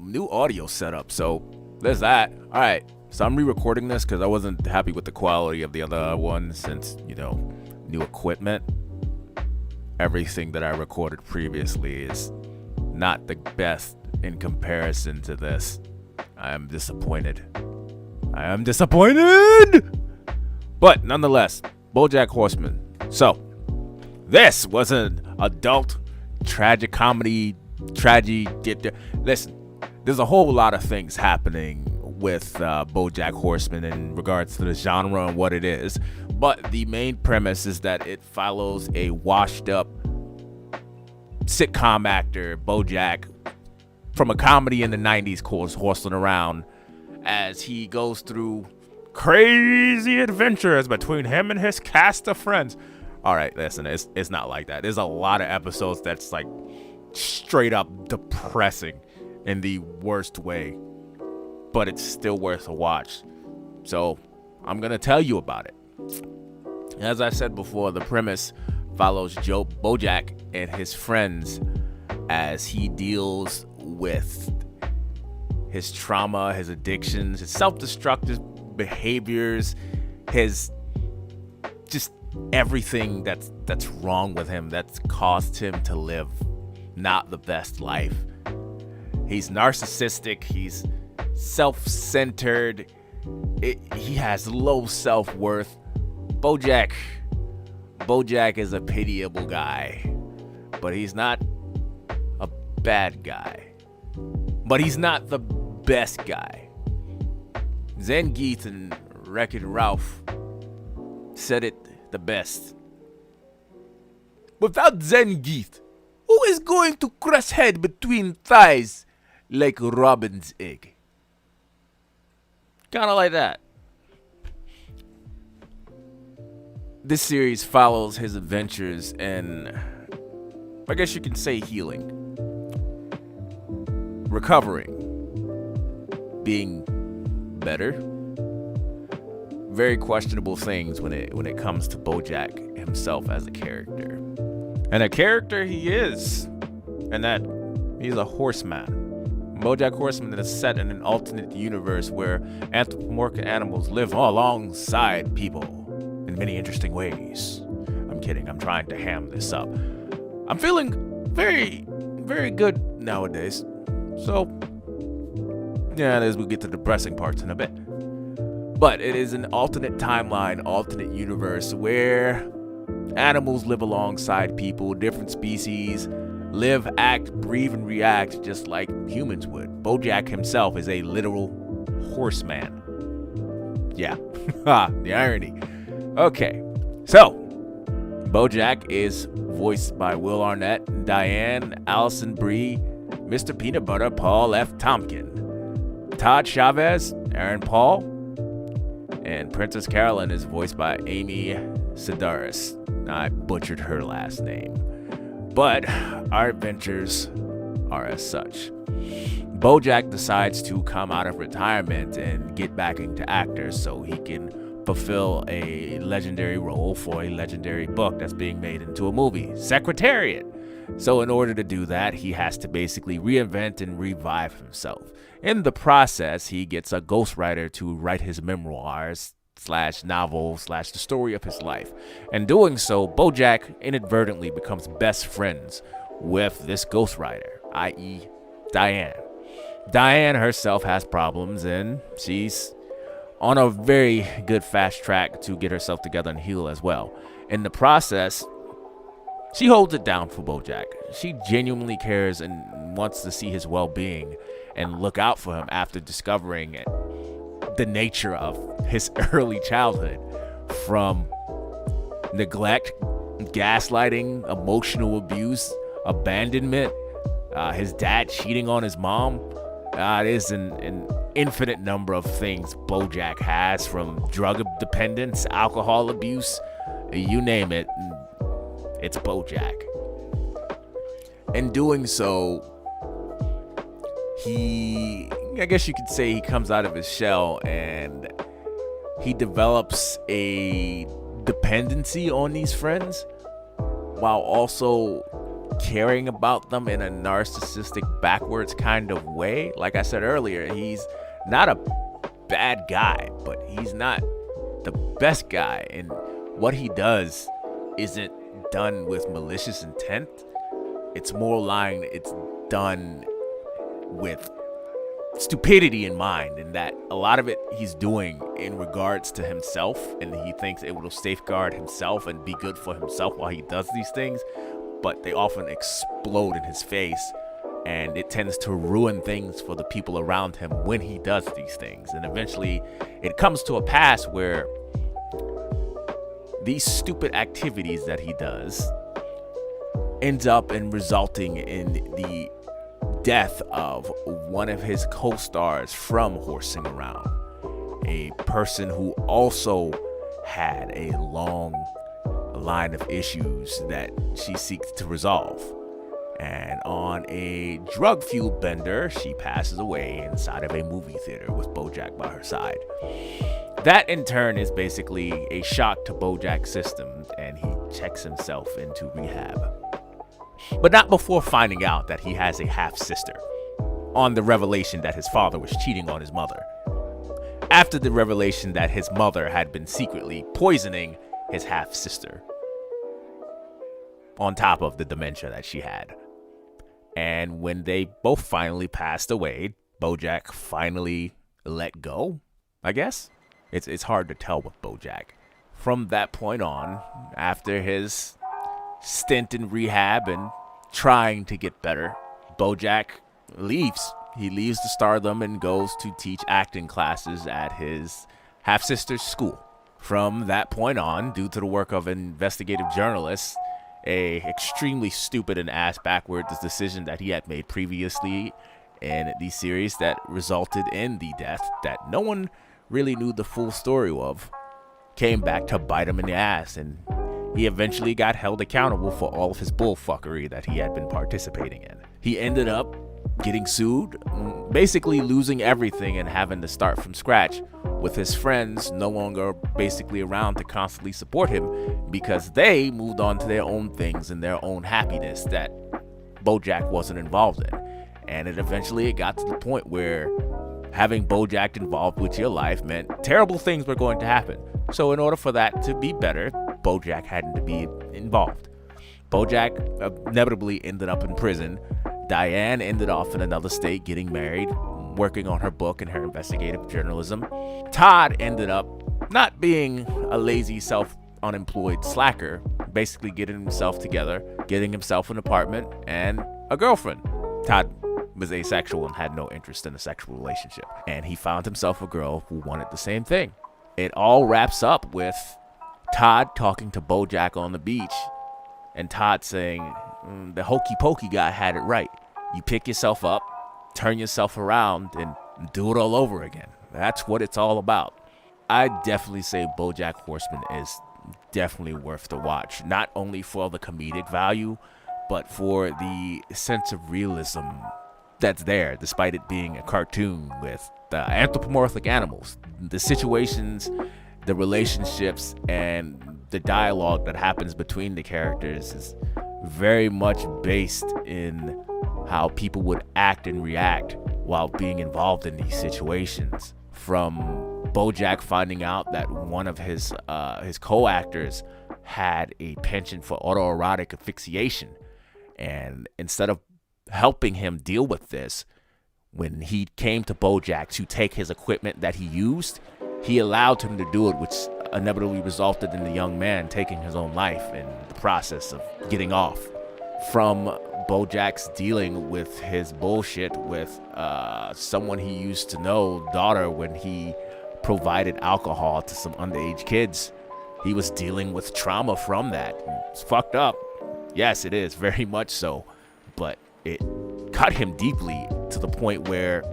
new audio setup. So there's that. All right. So I'm re-recording this because I wasn't happy with the quality of the other one since, new equipment. Everything that I recorded previously is not the best in comparison to this. I am disappointed. But nonetheless, Bojack Horseman. So, this was an adult tragic comedy tragedy. Listen, there's a whole lot of things happening with Bojack Horseman in regards to the genre and what it is. But the main premise is that it follows a washed-up sitcom actor, Bojack, from a comedy in the 90s called Horsing Around, as he goes through crazy adventures between him and his cast of friends. All right, listen, it's not like that. There's a lot of episodes that's like straight up depressing in the worst way, but it's still worth a watch. So I'm going to tell you about it. As I said before, the premise follows Bojack and his friends as he deals with his trauma, his addictions, his self-destructive behaviors, his just everything that's wrong with him that's caused him to live not the best life. He's narcissistic, he's self-centered, he has low self-worth. Bojack is a pitiable guy, but he's not a bad guy. But he's not the best guy. Zangief and Wreck-It Ralph said it the best. Without Zangief, who is going to crush head between thighs like Robin's egg? Kind of like that. This series follows his adventures in, I guess you can say, healing, recovering, being better. Very questionable things when it comes to Bojack himself as a character. And a character he is, and that he's a horseman. Bojack Horseman is set in an alternate universe where anthropomorphic animals live alongside people in many interesting ways. I'm kidding, I'm trying to ham this up. I'm feeling very, very good nowadays. So, yeah, as we get to the depressing parts in a bit. But it is an alternate timeline, alternate universe where animals live alongside people, different species, live, act, breathe, and react just like humans would. Bojack himself is a literal horseman. Yeah, the irony. Okay, so Bojack is voiced by Will Arnett, Diane, Allison Brie, Mr. Peanut Butter, Paul F. Tompkin, Todd Chavez, Aaron Paul, and Princess Carolyn is voiced by Amy Sedaris. I butchered her last name, but our adventures are as such. Bojack decides to come out of retirement and get back into actor so he can fulfill a legendary role for a legendary book that's being made into a movie, Secretariat. So in order to do that, he has to basically reinvent and revive himself. In the process, he gets a ghostwriter to write his memoirs / novel / the story of his life. In doing so, Bojack inadvertently becomes best friends with this ghostwriter, i.e. Diane. Diane herself has problems, and she's on a very good fast track to get herself together and heal as well. In the process, she holds it down for Bojack. She genuinely cares and wants to see his well-being and look out for him after discovering the nature of his early childhood, from neglect, gaslighting, emotional abuse, abandonment, his dad cheating on his mom. There's an infinite number of things Bojack has, from drug dependence, alcohol abuse, you name it, it's Bojack. In doing so, I guess you could say he comes out of his shell and he develops a dependency on these friends while also caring about them in a narcissistic, backwards kind of way. Like I said earlier, he's not a bad guy, but he's not the best guy. And what he does isn't done with malicious intent. It's more lying. It's done with stupidity in mind, and that a lot of it he's doing in regards to himself, and he thinks it will safeguard himself and be good for himself while he does these things, but they often explode in his face, and it tends to ruin things for the people around him when he does these things. And eventually it comes to a pass where these stupid activities that he does ends up in resulting in the death of one of his co-stars from Horsing Around, a person who also had a long line of issues that she seeks to resolve. And on a drug-fueled bender, she passes away inside of a movie theater with Bojack by her side. That in turn is basically a shock to Bojack's system, and he checks himself into rehab. But not before finding out that he has a half-sister, on the revelation that his father was cheating on his mother. After the revelation that his mother had been secretly poisoning his half-sister, on top of the dementia that she had. And when they both finally passed away, Bojack finally let go, I guess? It's hard to tell with Bojack. From that point on, after his stint in rehab and trying to get better, Bojack leaves. He leaves the stardom and goes to teach acting classes at his half-sister's school. From that point on, due to the work of investigative journalists, a extremely stupid and ass-backwards decision that he had made previously in the series that resulted in the death that no one really knew the full story of, came back to bite him in the ass, and he eventually got held accountable for all of his bullfuckery that he had been participating in. He ended up getting sued, basically losing everything and having to start from scratch, with his friends no longer basically around to constantly support him because they moved on to their own things and their own happiness that Bojack wasn't involved in. And it got to the point where having Bojack involved with your life meant terrible things were going to happen. So in order for that to be better, Bojack had to be involved. Bojack inevitably ended up in prison. Diane ended off in another state getting married, working on her book and her investigative journalism. Todd ended up not being a lazy, unemployed slacker, basically getting himself together, getting himself an apartment and a girlfriend. Todd was asexual and had no interest in a sexual relationship, and he found himself a girl who wanted the same thing. It all wraps up with Todd talking to Bojack on the beach, and Todd saying, the hokey pokey guy had it right. You pick yourself up, turn yourself around, and do it all over again. That's what it's all about. I definitely say Bojack Horseman is definitely worth the watch, not only for the comedic value, but for the sense of realism that's there, despite it being a cartoon with anthropomorphic animals. The situations, the relationships, and the dialogue that happens between the characters is very much based in how people would act and react while being involved in these situations. From Bojack finding out that one of his co-actors had a penchant for autoerotic asphyxiation, and instead of helping him deal with this, when he came to Bojack to take his equipment that he used, he allowed him to do it, which inevitably resulted in the young man taking his own life in the process of getting off. From Bojack's dealing with his bullshit with someone he used to know, daughter, when he provided alcohol to some underage kids, he was dealing with trauma from that. It's fucked up. Yes, it is, very much so. But it cut him deeply to the point where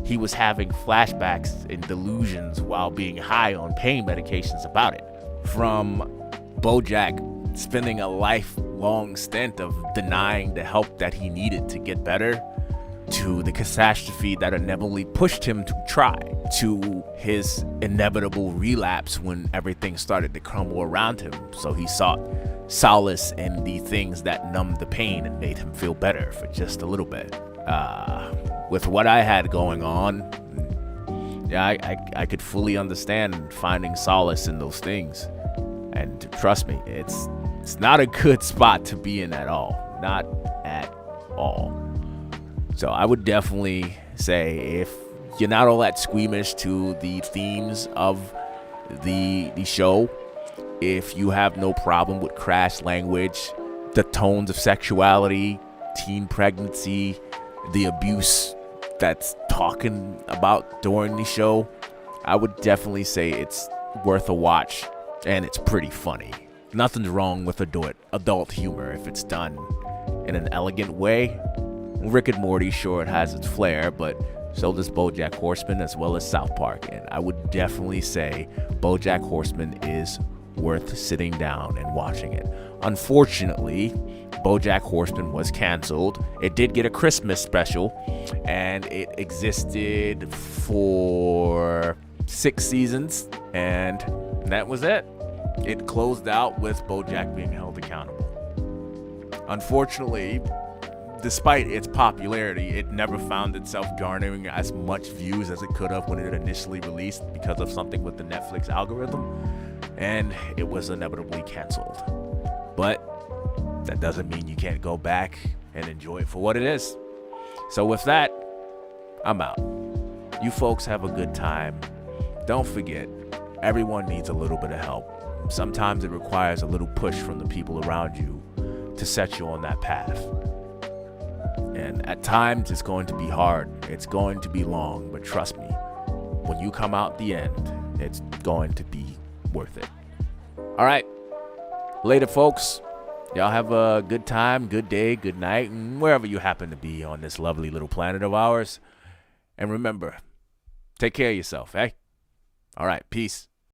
he was having flashbacks and delusions while being high on pain medications about it. From Bojack spending a lifelong stint of denying the help that he needed to get better, to the catastrophe that inevitably pushed him to try. to his inevitable relapse when everything started to crumble around him. So he sought solace in the things that numbed the pain and made him feel better for just a little bit. With what I had going on, yeah, I could fully understand finding solace in those things. And trust me, it's not a good spot to be in at all. Not at all. So I would definitely say, if you're not all that squeamish to the themes of the show, if you have no problem with crass language, the tones of sexuality, teen pregnancy, the abuse that's talking about during the show, I would definitely say it's worth a watch, and it's pretty funny. Nothing's wrong with adult humor if it's done in an elegant way. Rick and Morty, sure, it has its flair, but so does Bojack Horseman, as well as South Park. And I would definitely say Bojack Horseman is worth sitting down and watching it. Unfortunately, Bojack Horseman was canceled. It did get a Christmas special, and it existed for 6 seasons, and that was it. It closed out with Bojack being held accountable. Unfortunately, despite its popularity, it never found itself garnering as much views as it could have when it initially released because of something with the Netflix algorithm, and it was inevitably canceled. But that doesn't mean you can't go back and enjoy it for what it is. So with that, I'm out. You folks have a good time. Don't forget, everyone needs a little bit of help. Sometimes it requires a little push from the people around you to set you on that path. And at times, it's going to be hard. It's going to be long. But trust me, when you come out the end, it's going to be worth it. All right. Later, folks. Y'all have a good time, good day, good night, and wherever you happen to be on this lovely little planet of ours. And remember, take care of yourself, eh? All right. Peace.